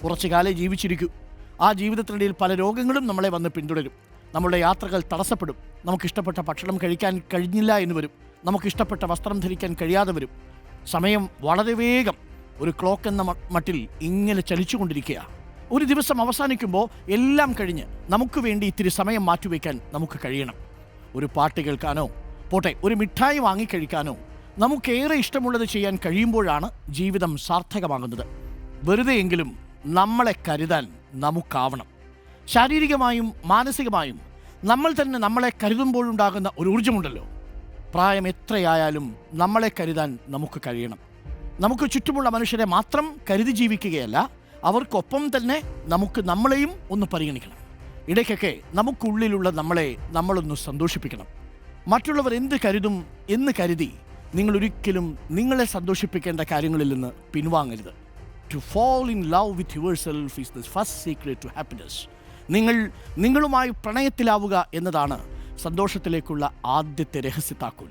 കുറച്ചു കാലേ ജീവിച്ചിരിക്കൂ. ആ ജീവിതത്തിനിടയിൽ പല രോഗങ്ങളും നമ്മളെ വന്ന് പിന്തുടരും. നമ്മളുടെ യാത്രകൾ തടസ്സപ്പെടും. നമുക്കിഷ്ടപ്പെട്ട ഭക്ഷണം കഴിക്കാൻ കഴിഞ്ഞില്ല എന്ന് വരും. നമുക്കിഷ്ടപ്പെട്ട വസ്ത്രം ധരിക്കാൻ കഴിയാതെ വരും. സമയം വളരെ വേഗം ഒരു ക്ലോക്ക് എന്ന മട്ടിൽ ഇങ്ങനെ ചലിച്ചുകൊണ്ടിരിക്കുക. ഒരു ദിവസം അവസാനിക്കുമ്പോൾ എല്ലാം കഴിഞ്ഞ് നമുക്ക് വേണ്ടി ഇത്തിരി സമയം മാറ്റിവെക്കാൻ നമുക്ക് കഴിയണം. ഒരു പാട്ട് കേൾക്കാനോ പോട്ടെ ഒരു മിഠായി വാങ്ങിക്കഴിക്കാനോ നമുക്കേറെ ഇഷ്ടമുള്ളത് ചെയ്യാൻ കഴിയുമ്പോഴാണ് ജീവിതം സാർത്ഥകമാകുന്നത്. വെറുതെയെങ്കിലും നമ്മളെ കരുതാൻ നമുക്കാവണം. ശാരീരികമായും മാനസികമായും നമ്മൾ തന്നെ നമ്മളെ കരുതുമ്പോഴുണ്ടാകുന്ന ഒരു ഊർജ്ജമുണ്ടല്ലോ. പ്രായം എത്രയായാലും നമ്മളെ കരുതാൻ നമുക്ക് കഴിയണം. നമുക്ക് ചുറ്റുമുള്ള മനുഷ്യരെ മാത്രം കരുതി ജീവിക്കുകയല്ല, അവർക്കൊപ്പം തന്നെ നമുക്ക് നമ്മളെയും ഒന്ന് പരിഗണിക്കണം. ഇടയ്ക്കൊക്കെ നമുക്കുള്ളിലുള്ള നമ്മളൊന്ന് സന്തോഷിപ്പിക്കണം. മറ്റുള്ളവർ എന്ത് കരുതും എന്ന് കരുതി നിങ്ങളൊരിക്കലും നിങ്ങളെ സന്തോഷിപ്പിക്കേണ്ട കാര്യങ്ങളിൽ നിന്ന് പിൻവാങ്ങരുത്. To fall in love with yourself is the first secret to happiness. നിങ്ങളുമായി പ്രണയത്തിലാവുക എന്നതാണ് സന്തോഷത്തിലേക്കുള്ള ആദ്യത്തെ രഹസ്യത്താക്കോൽ.